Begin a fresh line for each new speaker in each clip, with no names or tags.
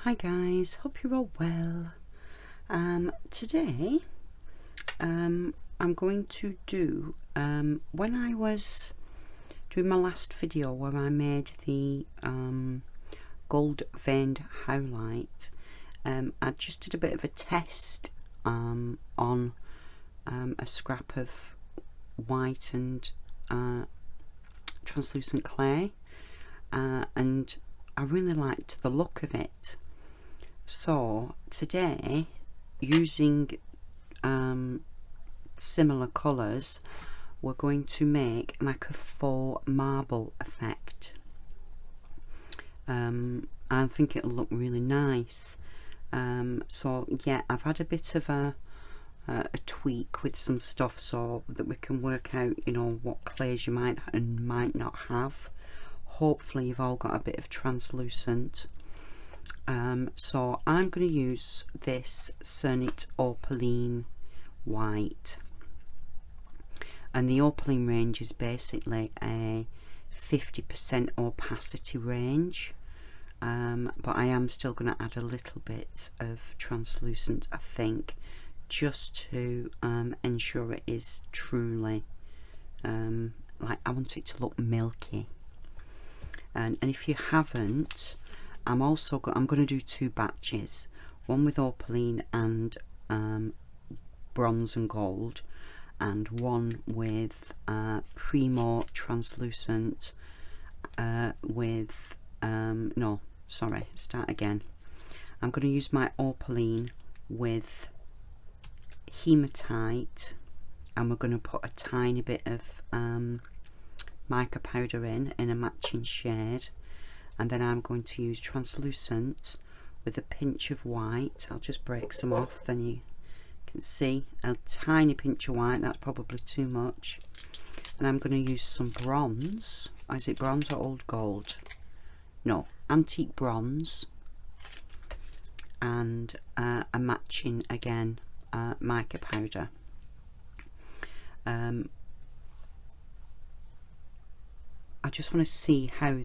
Hi guys, hope you're all well. Today I'm going to do, when I was doing my last video where I made the gold veined highlight, I just did a bit of a test on a scrap of white and translucent clay, and I really liked the look of it. So today, using similar colours, we're going to make like a faux marble effect. I think it'll look really nice. So yeah, I've had a bit of a tweak with some stuff so that we can work out, you know, what clays you might and might not have. Hopefully you've all got a bit of translucent. So I'm going to use this Cernit Opaline white, and the Opaline range is basically a 50% opacity range, but I am still going to add a little bit of translucent, I think, just to ensure it is truly like, I want it to look milky. And if you haven't, I'm going to do two batches, one with Opaline and bronze and gold, and one with Premo Translucent with no, sorry, start again. I'm going to use my Opaline with hematite, and we're going to put a tiny bit of mica powder in a matching shade. And then I'm going to use translucent with a pinch of white. I'll just break some off, then you can see a tiny pinch of white. That's probably too much. And I'm going to use some bronze. Is it bronze or old gold? No, antique bronze. And a matching, again, mica powder. I just want to see how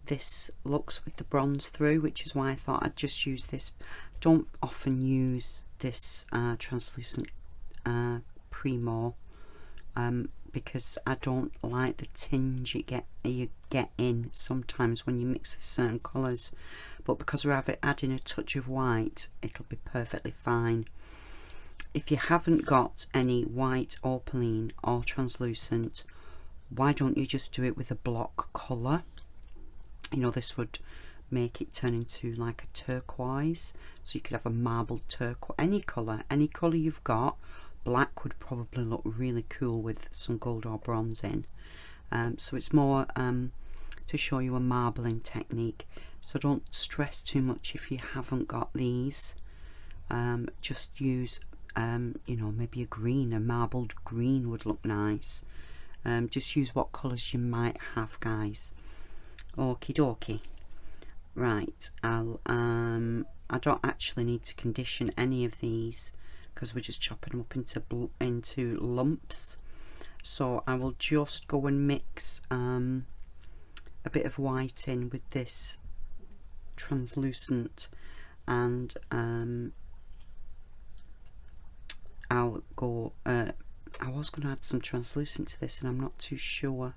this looks with the bronze through, which is why I thought I'd just use this. Don't often use this translucent Premo because I don't like the tinge you get in sometimes when you mix certain colours, but because we're adding a touch of white, it'll be perfectly fine. If you haven't got any white Opaline or translucent, why don't you just do it with a block colour? You know, this would make it turn into like a turquoise, so you could have a marbled turquoise, any colour you've got. Black would probably look really cool with some gold or bronze in. So it's more to show you a marbling technique, so don't stress too much if you haven't got these. Just use you know, maybe a green, a marbled green would look nice. Just use what colours you might have, guys. Okie dokie. Right, I don't actually need to condition any of these because we're just chopping them up into lumps. So I will just go and mix a bit of white in with this translucent, and I'll go. I was going to add some translucent to this, and I'm not too sure.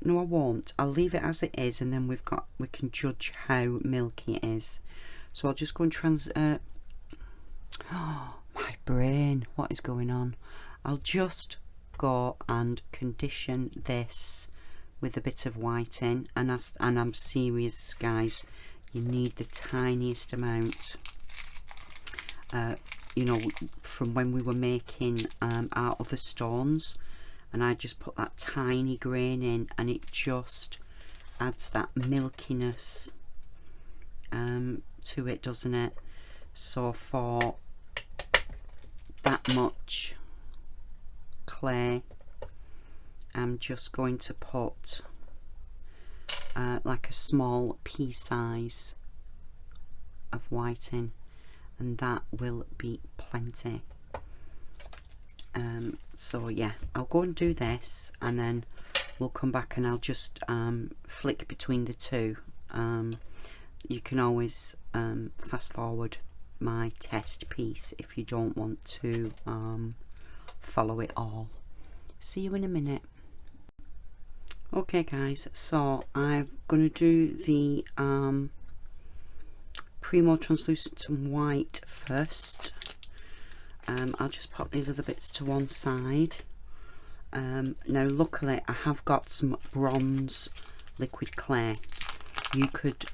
No, I won't. I'll leave it as it is, and then we can judge how milky it is. So I'll just go and oh, my brain, what is going on? I'll just go and condition this with a bit of white in, and I'm serious, guys. You need the tiniest amount. You know, from when we were making our other stones, and I just put that tiny grain in, and it just adds that milkiness to it, doesn't it? So for that much clay, I'm just going to put like a small pea size of white in, and that will be plenty. So yeah, I'll go and do this, and then we'll come back and I'll just flick between the two. You can always fast forward my test piece if you don't want to follow it all. See you in a minute. Okay guys, so I'm going to do the Premo Translucent and White first. I'll just pop these other bits to one side. Now luckily I have got some bronze liquid clay. You could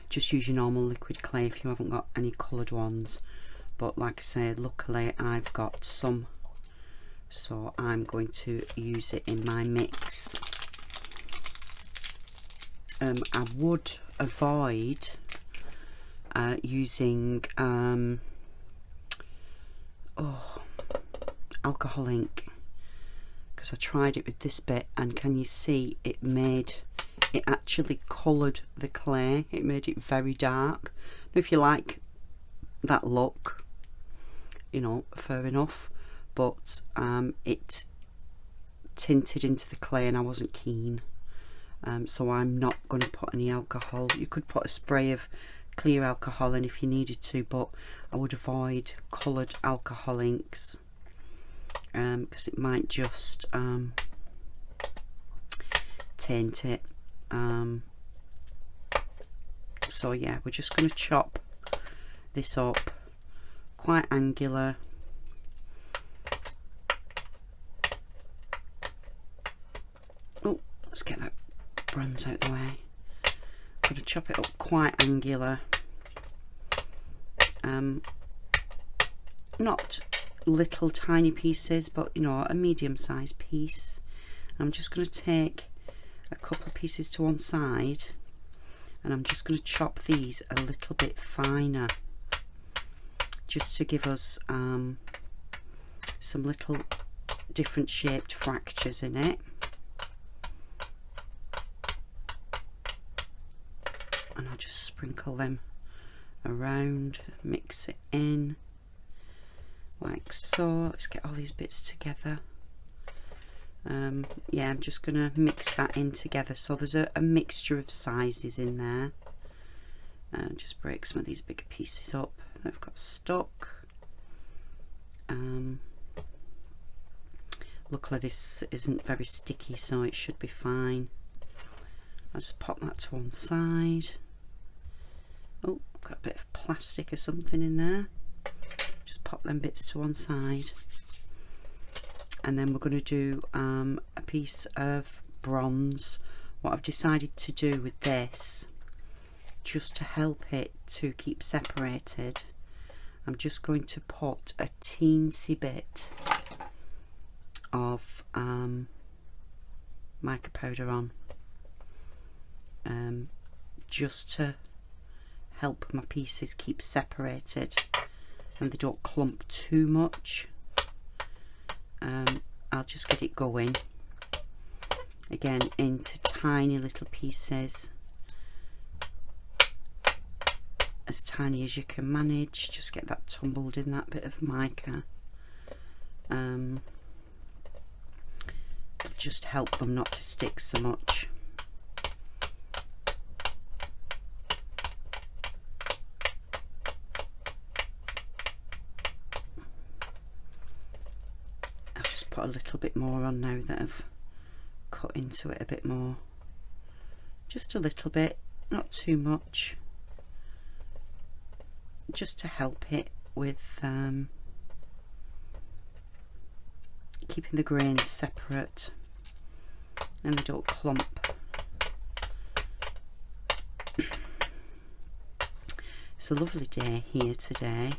just use your normal liquid clay if you haven't got any coloured ones, but like I said, luckily I've got some, so I'm going to use it in my mix. I would avoid using alcohol ink, because I tried it with this bit and can you see it actually coloured the clay. It made it very dark. Now if you like that look, you know, fair enough, but it tinted into the clay and I wasn't keen. So I'm not going to put any alcohol. You could put a spray of clear alcohol in if you needed to, but I would avoid coloured alcohol inks because it might just taint it. So yeah, we're just going to chop this up quite angular. Oh, let's get that bronze out the way. I'm going to chop it up quite angular. Not little tiny pieces, but you know, a medium sized piece. I'm just going to take a couple of pieces to one side and I'm just going to chop these a little bit finer, just to give us some little different shaped fractures in it. And I'll just sprinkle them around, mix it in like so. Let's get all these bits together. Yeah, I'm just gonna mix that in together, so there's a mixture of sizes in there. Just break some of these bigger pieces up that I've got stuck. Luckily this isn't very sticky, so it should be fine. I'll just pop that to one side. Oh, got a bit of plastic or something in there. Just pop them bits to one side. And then we're going to do a piece of bronze. What I've decided to do with this, just to help it to keep separated, I'm just going to put a teensy bit of mica powder on, just to help my pieces keep separated and they don't clump too much. I'll just get it going again into tiny little pieces, as tiny as you can manage. Just get that tumbled in that bit of mica. Just help them not to stick so much. Put a little bit more on now that I've cut into it a bit more, just a little bit, not too much, just to help it with keeping the grains separate and they don't clump. It's a lovely day here today.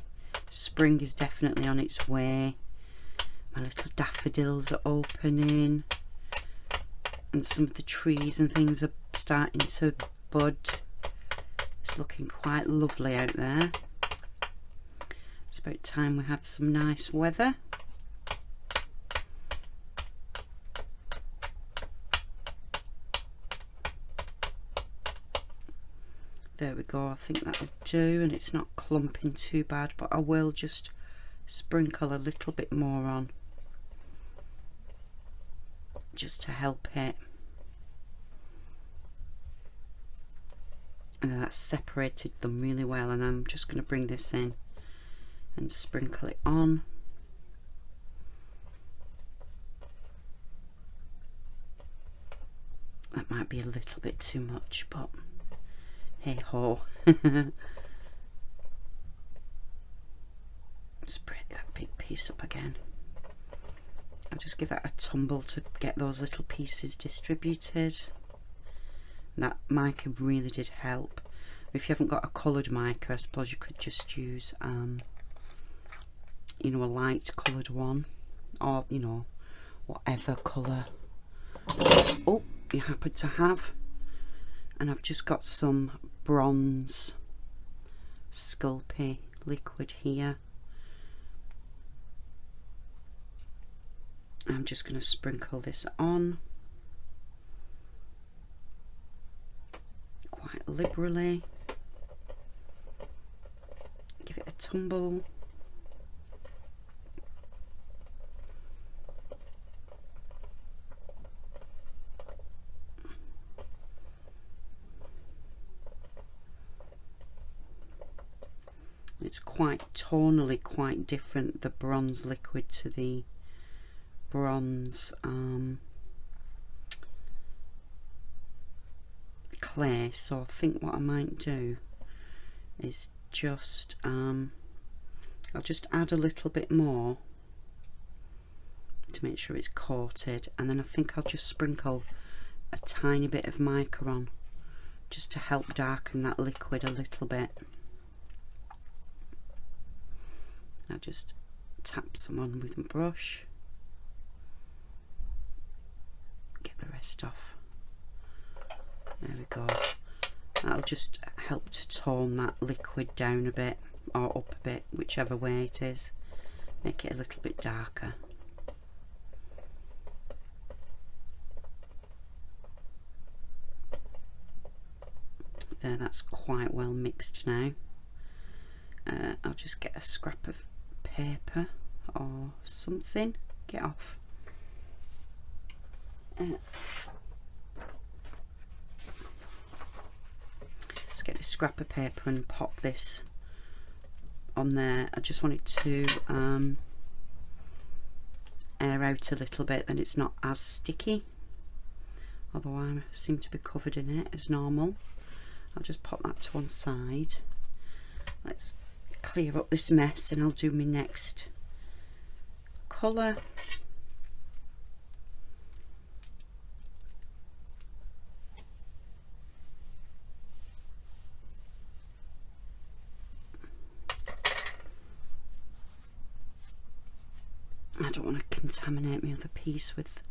Spring is definitely on its way. My little daffodils are opening and some of the trees and things are starting to bud. It's looking quite lovely out there. It's about time we had some nice weather. There we go, I think that'll do, and it's not clumping too bad, but I will just sprinkle a little bit more on. just to help it. And that's separated them really well, and I'm just going to bring this in and sprinkle it on. That might be a little bit too much, but hey ho. Spread that big piece up again. I'll just give that a tumble to get those little pieces distributed. That mica really did help. If you haven't got a coloured mica, I suppose you could just use you know, a light coloured one, or you know, whatever colour you happen to have. And I've just got some bronze Sculpey liquid here. I'm just going to sprinkle this on quite liberally, give it a tumble. It's quite tonally quite different, the bronze liquid to the bronze clay, so I think what I might do is just I'll just add a little bit more to make sure it's coated, and then I think I'll just sprinkle a tiny bit of mica on just to help darken that liquid a little bit. I'll just tap some on with my brush, get the rest off. There we go. That'll just help to tone that liquid down a bit, or up a bit, whichever way it is. Make it a little bit darker. There, that's quite well mixed now. I'll just get a scrap of paper or something. Get off. Just get this scrap of paper and pop this on there. I just want it to air out a little bit, then it's not as sticky, although I seem to be covered in it as normal. I'll just pop that to one side. Let's clear up this mess and I'll do my next colour. I don't want to contaminate my other piece with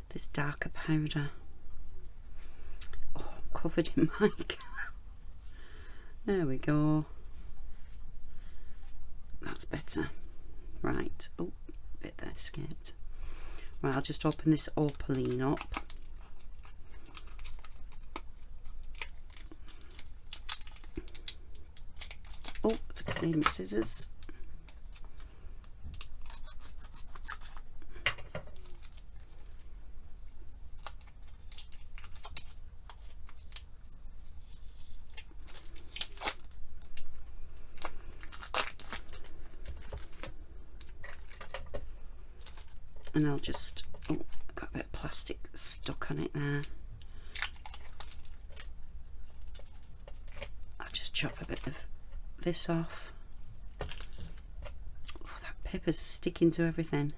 this darker powder. Oh, I'm covered in mica. There we go. That's better. Right. Oh, a bit there escaped. Right, I'll just open this Opaline up. Oh, I need my scissors. And I'll just, oh, I've got a bit of plastic stuck on it there. I'll just chop a bit of this off. Oh, that pepper's sticking to everything.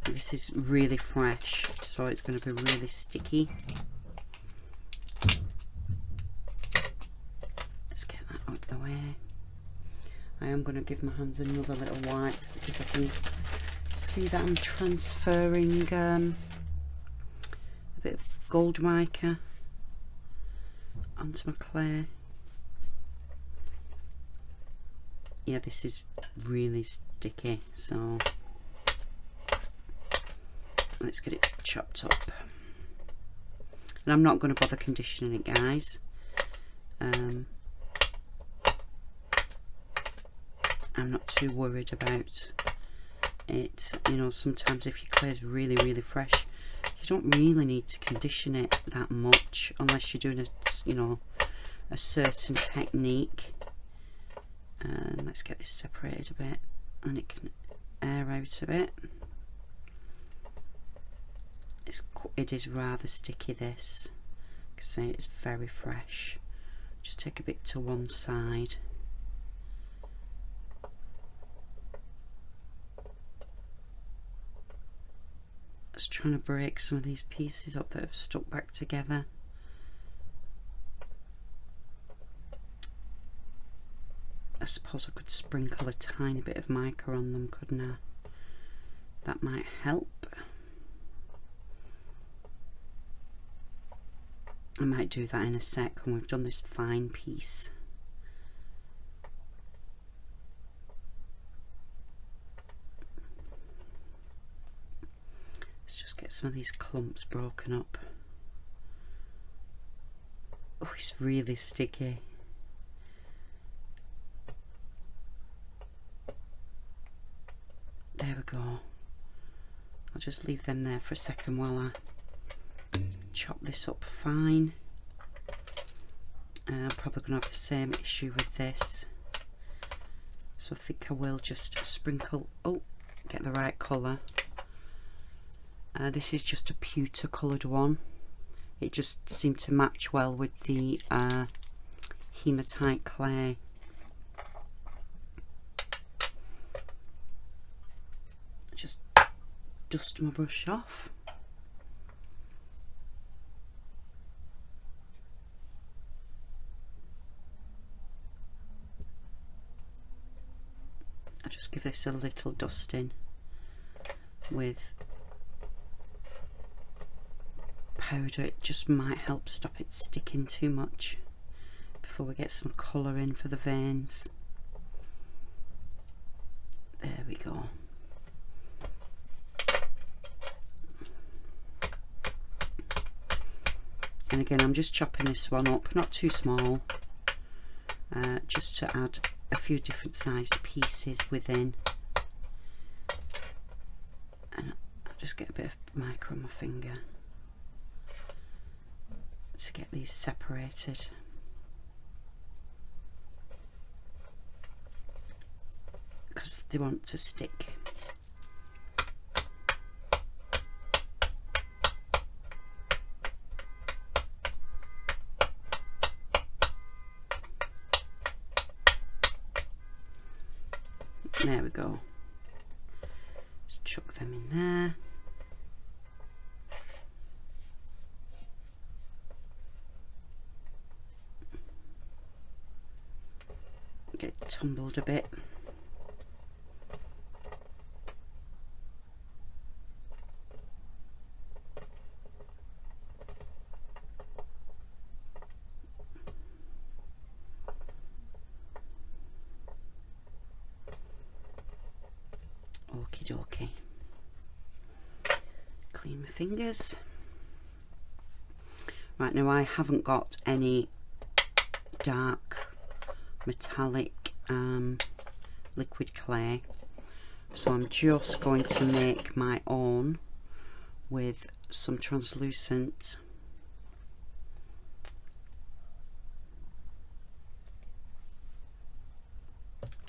This is really fresh, so it's going to be really sticky. Let's get that out of the way. I am going to give my hands another little wipe because I can see that I'm transferring a bit of gold mica onto my clay. Yeah, this is really sticky, so let's get it chopped up. And I'm not going to bother conditioning it, guys. I'm not too worried about it. You know, sometimes if your clay is really fresh, You don't really need to condition it that much unless you're doing a, you know, a certain technique. Let's get this separated a bit and it can air out a bit. It is rather sticky, this. I can say it's very fresh. Just take a bit to one side. Just trying to break some of these pieces up that have stuck back together. I suppose I could sprinkle a tiny bit of mica on them, couldn't I? That might help. I might do that in a sec when we've done this fine piece. Let's just get some of these clumps broken up. Oh, it's really sticky. There we go. I'll just leave them there for a second while I chop this up fine. I'm probably going to have the same issue with this, so I think I will just sprinkle, oh, get the right colour. This is just a pewter coloured one. It just seemed to match well with the hematite clay. Just dust my brush off. I'll just give this a little dusting with powder. It just might help stop it sticking too much before we get some colour in for the veins. There we go. And again, I'm just chopping this one up, not too small, just to add a few different sized pieces within. And I'll just get a bit of mica on my finger to get these separated. Because they want to stick. There we go. Just chuck them in there. Get it tumbled a bit. Okie dokie. Clean my fingers. Right, now I haven't got any dark metallic liquid clay, so I'm just going to make my own with some translucent.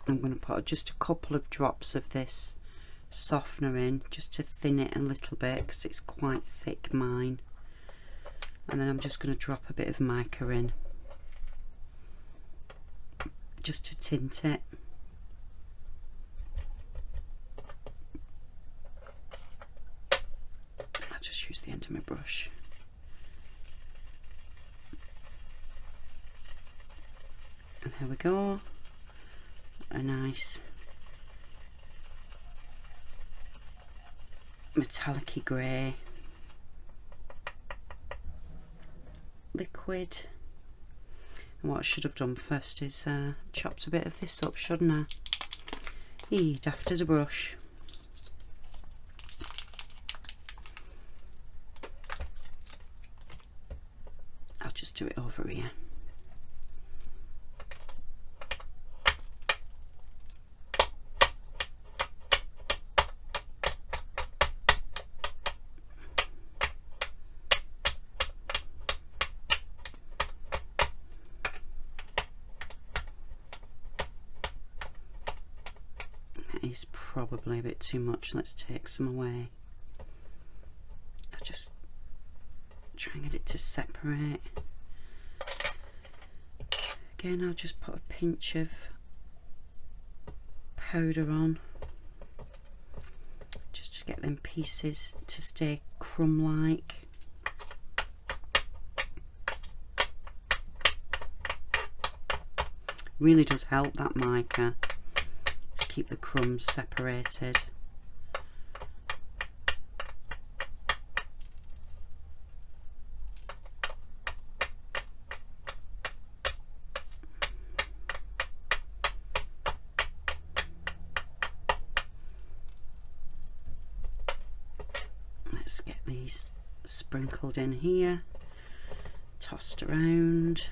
I'm going to put just a couple of drops of this softener in just to thin it a little bit because it's quite thick, mine, and then I'm just going to drop a bit of mica in just to tint it. I'll just use the end of my brush. And there we go, a nice metallic-y grey liquid. And what I should have done first is chopped a bit of this up, shouldn't I? Daft as a brush. I'll just do it over here. is probably a bit too much. Let's take some away. I'll just try and get it to separate. Again, I'll just put a pinch of powder on, just to get them pieces to stay crumb-like. Really does help, that mica, to keep the crumbs separated. Let's get these sprinkled in here, tossed around.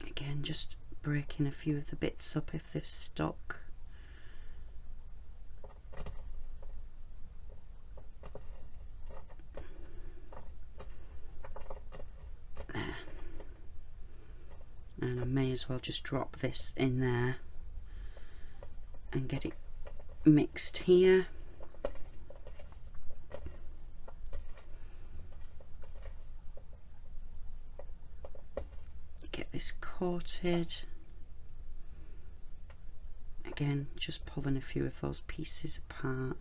Again, just breaking a few of the bits up if they've stuck. There. And I may as well just drop this in there and get it mixed here. Get this coated. Again, just pulling a few of those pieces apart.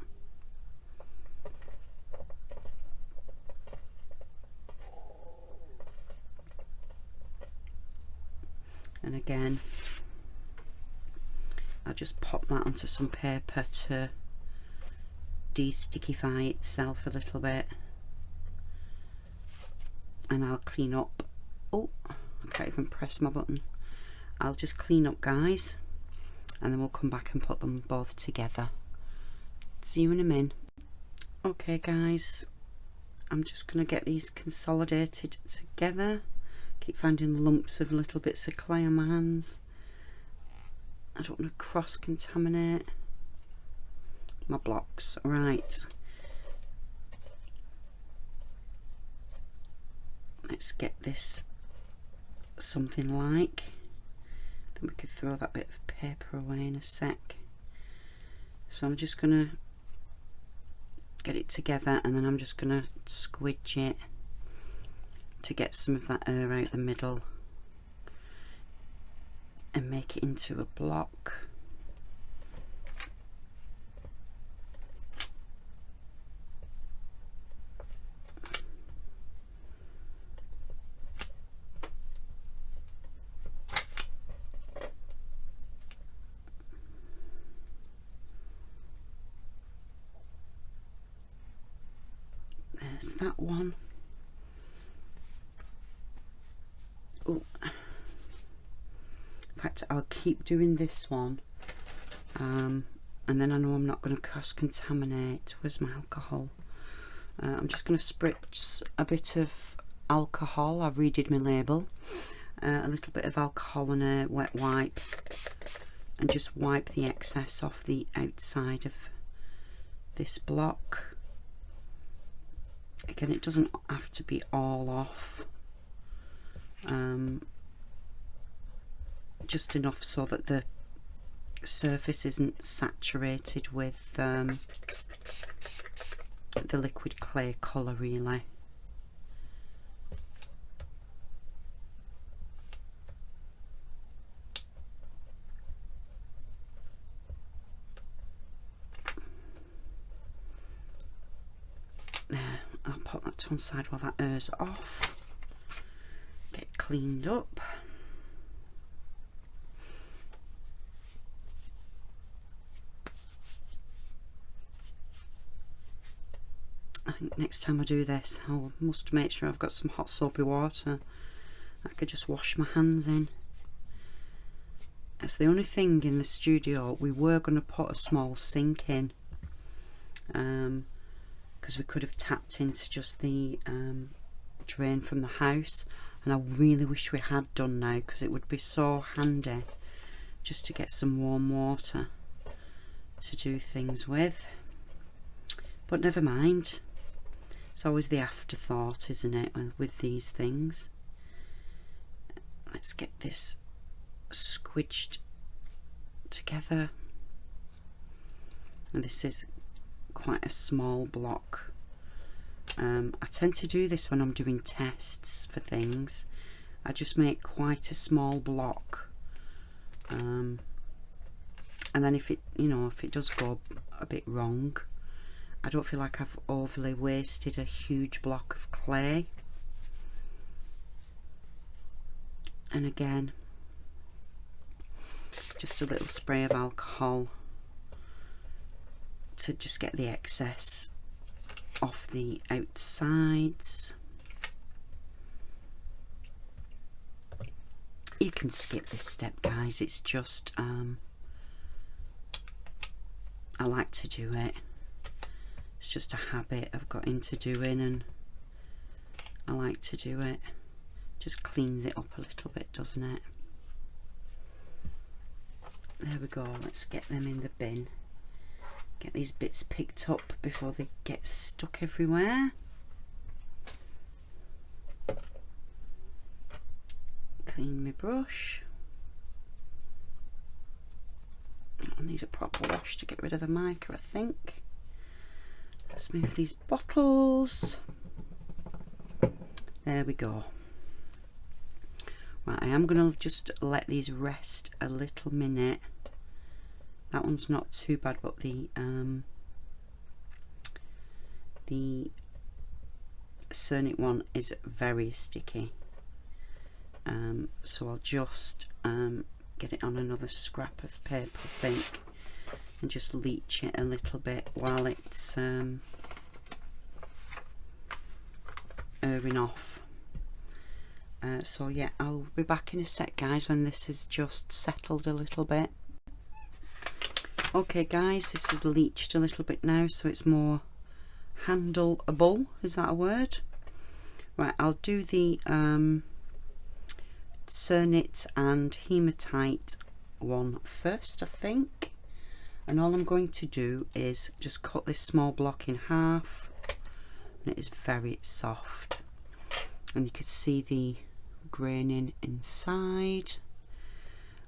And again, I'll just pop that onto some paper to de-stickify itself a little bit. And I'll clean up. Oh, I can't even press my button. I'll just clean up, guys, and then we'll come back and put them both together. See you in a min. Okay guys, I'm just going to get these consolidated together. Keep finding lumps of little bits of clay on my hands. I don't want to cross contaminate my blocks. Right, let's get this something like. Then we could throw that bit of paper away in a sec. So I'm just gonna get it together, and then I'm just gonna squidge it to get some of that air out the middle and make it into a block. There's that one. Oh, in fact, I'll keep doing this one, and then I know I'm not going to cross contaminate. Where's my alcohol? I'm just going to spritz a bit of alcohol. I've redid my label. A little bit of alcohol and a wet wipe, and just wipe the excess off the outside of this block. Again, it doesn't have to be all off, just enough so that the surface isn't saturated with the liquid clay colour, really. There, I'll put that to one side while that air's off. Get cleaned up. I think next time I do this, I must make sure I've got some hot soapy water I could just wash my hands in. That's the only thing in the studio. We were going to put a small sink in, because we could have tapped into just the drain from the house, and I really wish we had done now, because it would be so handy just to get some warm water to do things with. But never mind, it's always the afterthought, isn't it, with these things. let's get this squidged together. And this is quite a small block. I tend to do this when I'm doing tests for things. I just make quite a small block, and then if it, you know, if it does go a bit wrong, I don't feel like I've overly wasted a huge block of clay. And again, just a little spray of alcohol to just get the excess off the outsides. You can skip this step, guys. It's just I like to do it. It's just a habit I've got into doing, and I like to do it. Just cleans it up a little bit, doesn't it? There we go. Let's get them in the bin. Get these bits picked up before they get stuck everywhere. Clean my brush. I need a proper wash to get rid of the mica, I think. Let's move these bottles. There we go. Right, I am going to just let these rest a little minute. That one's not too bad, but the Cernit one is very sticky. So I'll just get it on another scrap of paper, I think, and just leach it a little bit while it's airing off. So yeah, I'll be back in a sec, guys, when this is just settled a little bit. Okay guys, this is leached a little bit now, so it's more handleable. Is that a word? Right, I'll do the Cernit and hematite one first, I think. And all I'm going to do is just cut this small block in half. And it is very soft. And you can see the graining inside.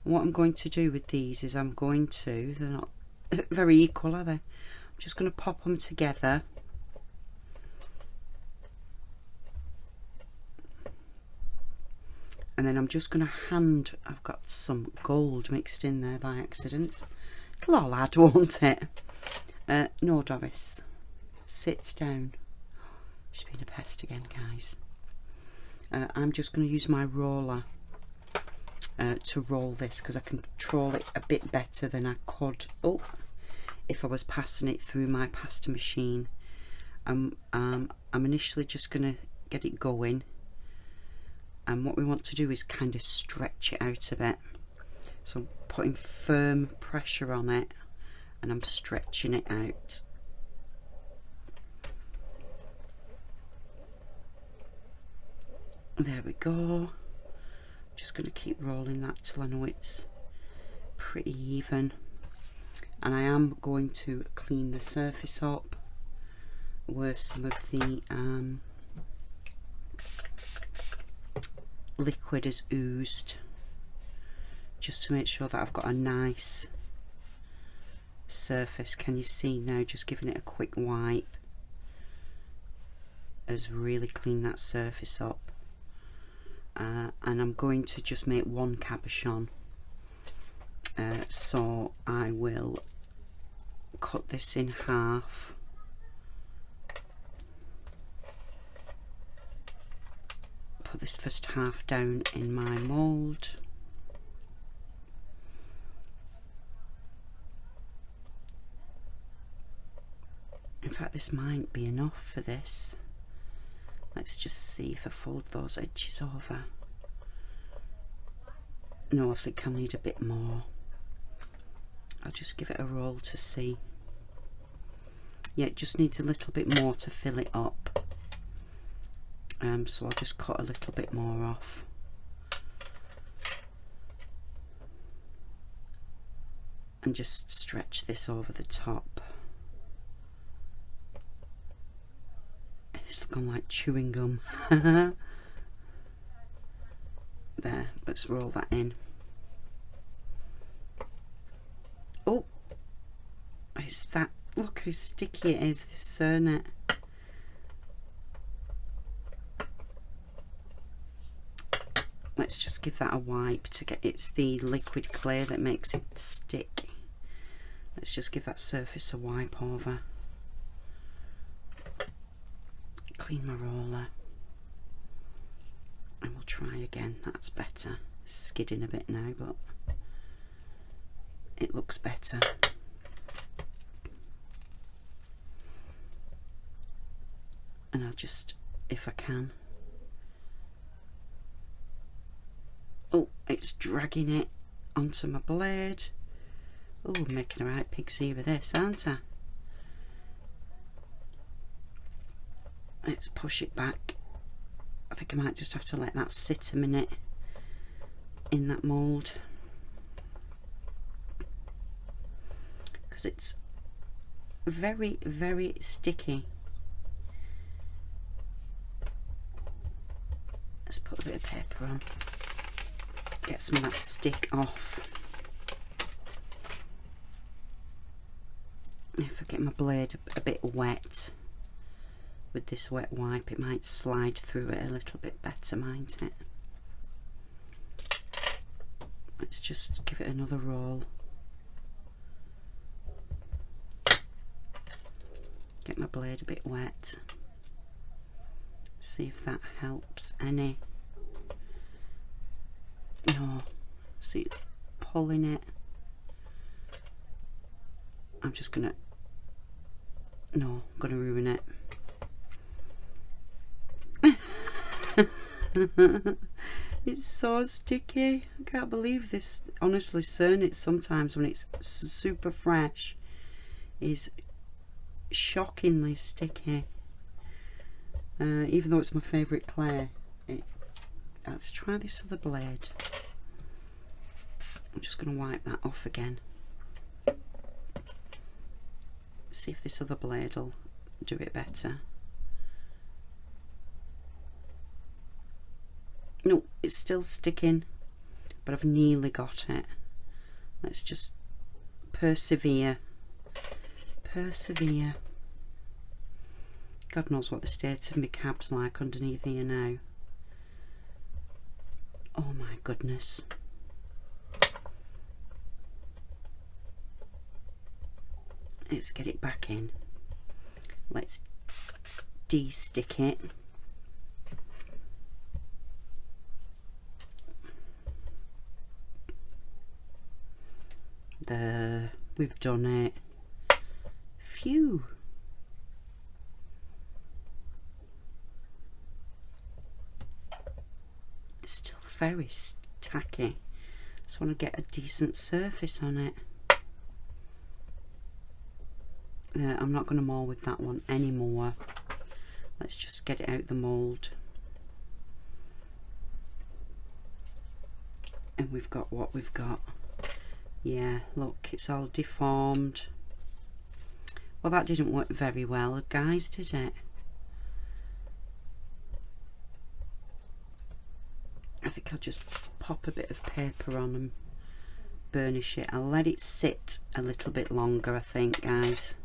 And what I'm going to do with these is they're not very equal, are they? I'm just going to pop them together. And then I'm just going to I've got some gold mixed in there by accident. It'll all add, won't it? No, Doris. Sit down. She's been a pest again, guys. I'm just going to use my roller to roll this, because I can control it a bit better than I could if I was passing it through my pasta machine. I'm initially just going to get it going. And what we want to do is kind of stretch it out a bit. So I'm putting firm pressure on it and I'm stretching it out. There we go. Just going to keep rolling that till I know it's pretty even. And I am going to clean the surface up where some of the liquid is oozed, just to make sure that I've got a nice surface. Can you see now? Just giving it a quick wipe has really cleaned that surface up. And I'm going to just make one cabochon, so I will cut this in half. Put this first half down in my mould. In fact, this might be enough for this. Let's just see if I fold those edges over. No, I think I'll need a bit more. I'll just give it a roll to see. Yeah, it just needs a little bit more to fill it up. So I'll just cut a little bit more off. And just stretch this over the top. It's looking like chewing gum. There, let's roll that in. Oh, is that, look how sticky it is, this Cernit. Let's just give that a wipe to get, it's the liquid clay that makes it stick. Let's just give that surface a wipe over. Clean my roller. And we'll try again, that's better. It's skidding a bit now, but it looks better. And I'll just, if I can. Oh, it's dragging it onto my blade. Oh, I'm making a right pixie with this, aren't I? Let's push it back. I think I might just have to let that sit a minute in that mould, because it's very, very sticky. Let's put a bit of paper on, get some of that stick off. If I get my blade a bit wet with this wet wipe, it might slide through it a little bit better, mightn't it? Let's just give it another roll. Get my blade a bit wet. See if that helps any. No, see it's pulling it. I'm just gonna, no, I'm gonna ruin it. It's so sticky. I can't believe this. Honestly, Cernit sometimes when it's super fresh is shockingly sticky. Even though it's my favourite clay. Let's try this other blade. I'm just going to wipe that off again. See if this other blade will do it better. No, it's still sticking, but I've nearly got it. Let's just persevere. Persevere. God knows what the state of my cab's like underneath here now. Oh my goodness. Let's get it back in. Let's de-stick it. There, we've done it. Phew. It's still very tacky. Just want to get a decent surface on it. I'm not going to mould with that one anymore. Let's just get it out the mould. And we've got what we've got. Yeah, look, it's all deformed. Well, that didn't work very well, guys, did it? I think I'll just pop a bit of paper on and burnish it. I'll let it sit a little bit longer, I think, guys.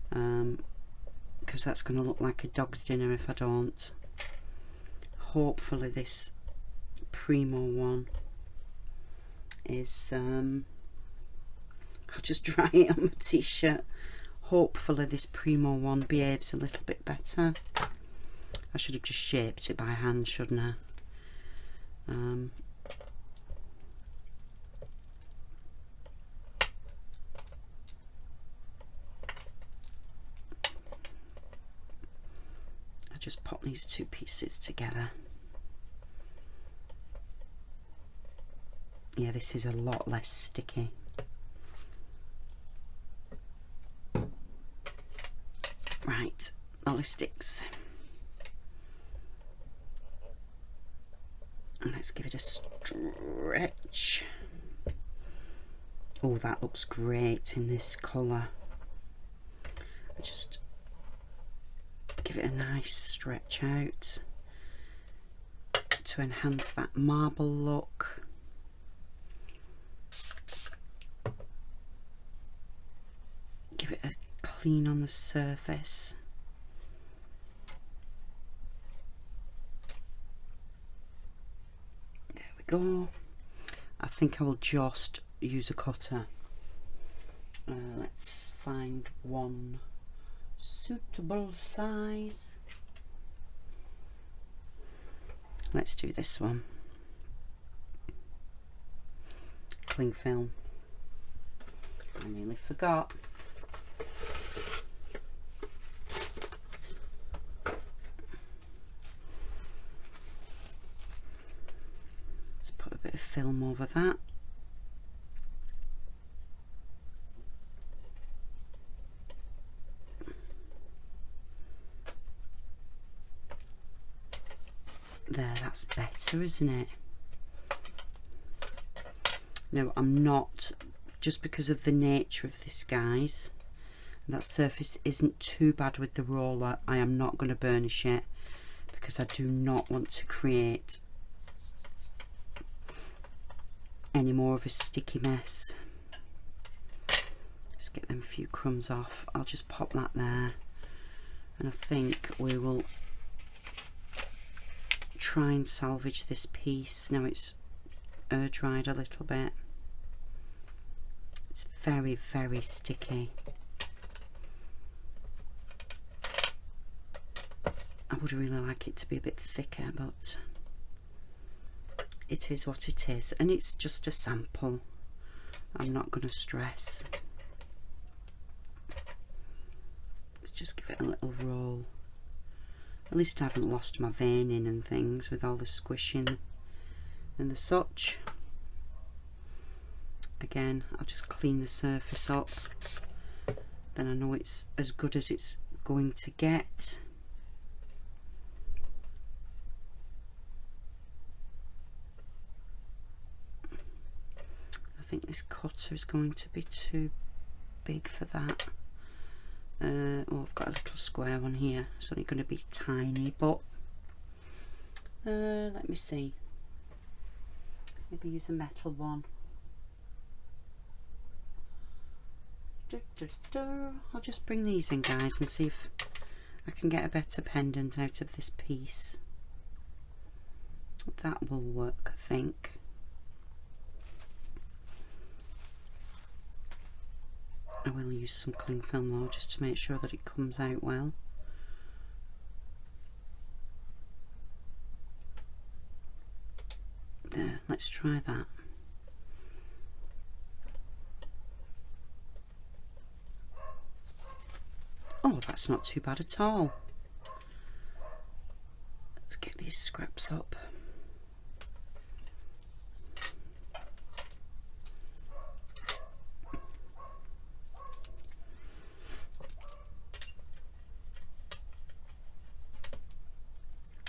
Because that's going to look like a dog's dinner if I don't. Hopefully this Premo one is I'll just dry it on my t-shirt. Hopefully this Premo one behaves a little bit better. I should have just shaped it by hand, shouldn't I? I just pop these two pieces together. Yeah, this is a lot less sticky. Right, ollie sticks. And let's give it a stretch. Oh, that looks great in this colour. Just give it a nice stretch out to enhance that marble look. Give it a clean on the surface. There we go. I think I will just use a cutter. Let's find one suitable size. Let's do this one. Cling film. I nearly forgot. Let's put a bit of film over that. There, that's better, isn't it? Now, I'm not, just because of the nature of this, guys, that surface isn't too bad with the roller, I am not going to burnish it because I do not want to create any more of a sticky mess. Let's get them few crumbs off. I'll just pop that there, and I think we will try and salvage this piece. Now it's air dried a little bit. It's very, very sticky. I would really like it to be a bit thicker, but it is what it is, and it's just a sample. I'm not going to stress. Let's just give it a little roll. At least I haven't lost my veining and things with all the squishing and the such. Again, I'll just clean the surface up. Then I know it's as good as it's going to get. I think this cutter is going to be too big for that. Oh, I've got a little square one here. It's only going to be tiny, but let me see. Maybe use a metal one. I'll just bring these in, guys, and see if I can get a better pendant out of this piece. That will work, I think. I will use some cling film though, just to make sure that it comes out well. There, let's try that. Oh, that's not too bad at all. Let's get these scraps up.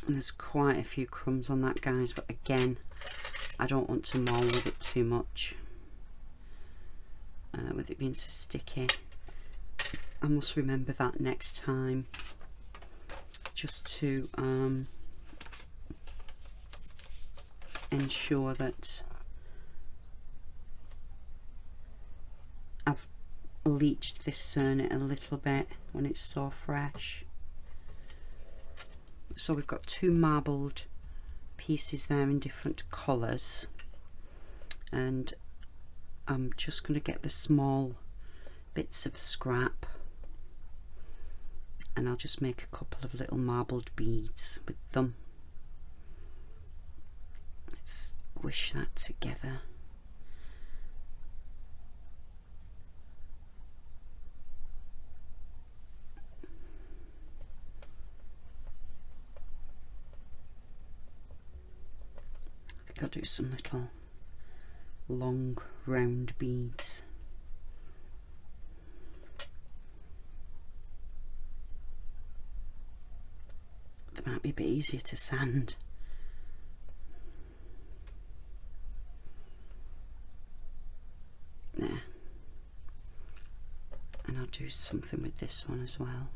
And there's quite a few crumbs on that, guys, but again, I don't want to maul with it too much, with it being so sticky. I must remember that next time, just to ensure that I've bleached this Cernit a little bit when it's so fresh. So we've got two marbled pieces there in different colours, and I'm just going to get the small bits of scrap, and I'll just make a couple of little marbled beads with them. Let's squish that together. I'll do some little long round beads. They might be a bit easier to sand. There. And I'll do something with this one as well.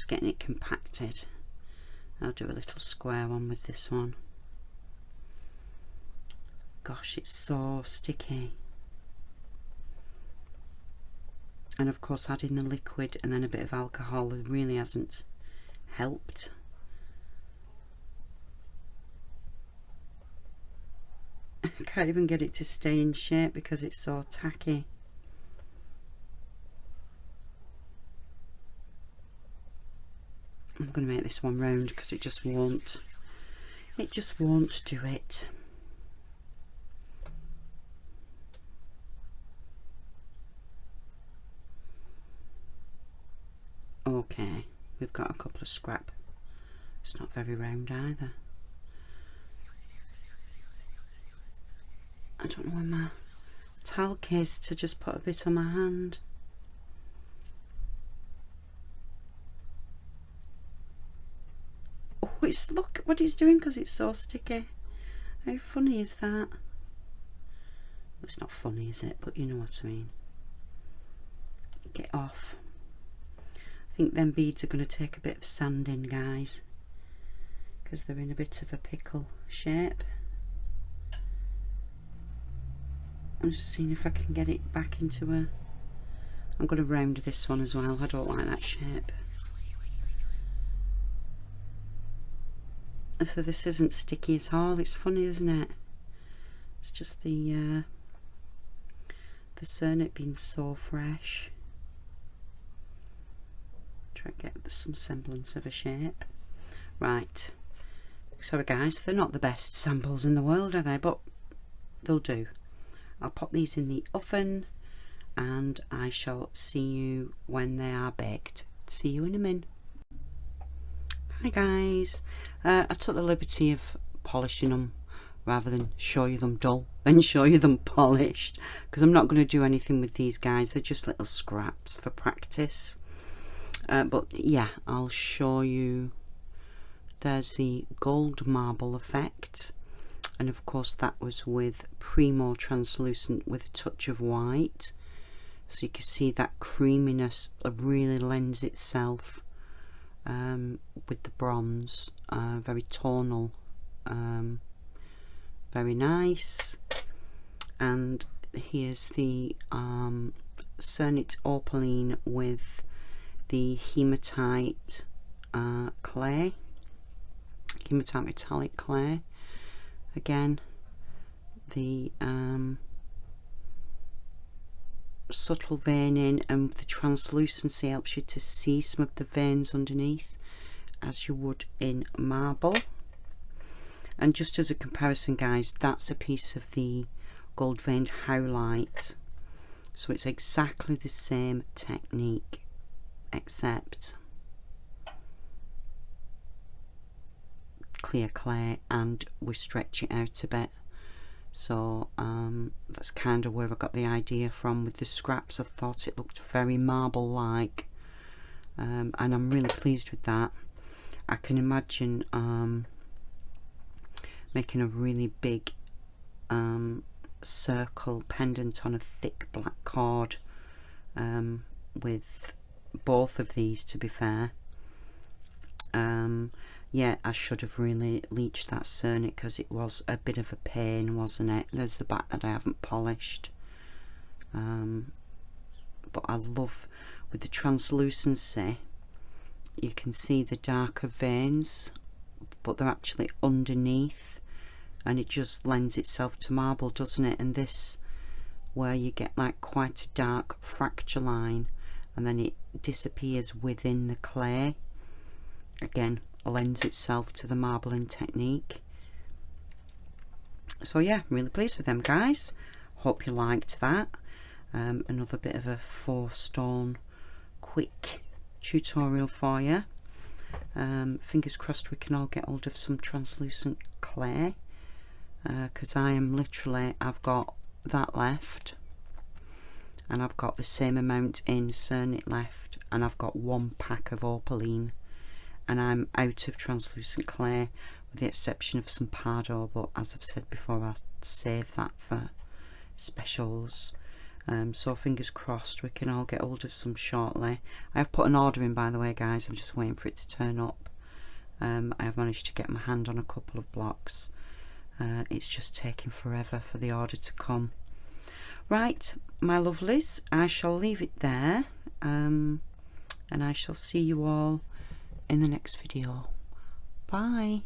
just getting it compacted. I'll do a little square one with this one. Gosh, it's so sticky. And of course adding the liquid and then a bit of alcohol really hasn't helped. I can't even get it to stay in shape because it's so tacky. I'm going to make this one round because it just won't do it. Okay, we've got a couple of scrap. It's not very round either. I don't know where my talc is to just put a bit on my hand. Oh, it's, look what it's doing because it's so sticky. How funny is that? It's not funny, is it? But you know what I mean. Get off. I think them beads are going to take a bit of sanding, guys, because they're in a bit of a pickle shape. I'm just seeing if I can get it back into a... I'm going to round this one as well. I don't like that shape. So this isn't sticky at all. It's funny, isn't it? It's just the Cernit being so fresh. Try to get some semblance of a shape. Right. Sorry guys, they're not the best samples in the world, are they? But they'll do. I'll pop these in the oven and I shall see you when they are baked. See you in a minute. Hi guys. I took the liberty of polishing them rather than show you them dull, then show you them polished, because I'm not going to do anything with these guys. They're just little scraps for practice. But yeah, I'll show you. There's the gold marble effect. And of course that was with Premo Translucent with a touch of white. So you can see that creaminess really lends itself with the bronze. Very tonal. Very nice. And here's the Cernit Opaline with the hematite clay. Hematite metallic clay. Again, the subtle veining and the translucency helps you to see some of the veins underneath as you would in marble. And just as a comparison guys, that's a piece of the gold veined howlite, so it's exactly the same technique except clear clay and we stretch it out a bit. So that's kind of where I got the idea from with the scraps. I thought it looked very marble like, and I'm really pleased with that. I can imagine making a really big circle pendant on a thick black cord with both of these, to be fair. Yeah, I should have really leached that Cernit because it was a bit of a pain, wasn't it? There's the back that I haven't polished. But I love, with the translucency, you can see the darker veins, but they're actually underneath, and it just lends itself to marble, doesn't it? And this, where you get like quite a dark fracture line, and then it disappears within the clay, again, lends itself to the marbling technique. So yeah, I'm really pleased with them guys. Hope you liked that. Another bit of a 4-stone quick tutorial for you. Fingers crossed we can all get hold of some translucent clay, because I am literally, I've got that left and I've got the same amount in Cernit left, and I've got 1 pack of Opaline, and I'm out of translucent clay with the exception of some Pardo, but as I've said before, I'll save that for specials. So fingers crossed we can all get hold of some shortly. I have put an order in, by the way, guys. I'm just waiting for it to turn up. I have managed to get my hand on a couple of blocks. It's just taking forever for the order to come. Right, my lovelies, I shall leave it there, and I shall see you all in the next video. Bye.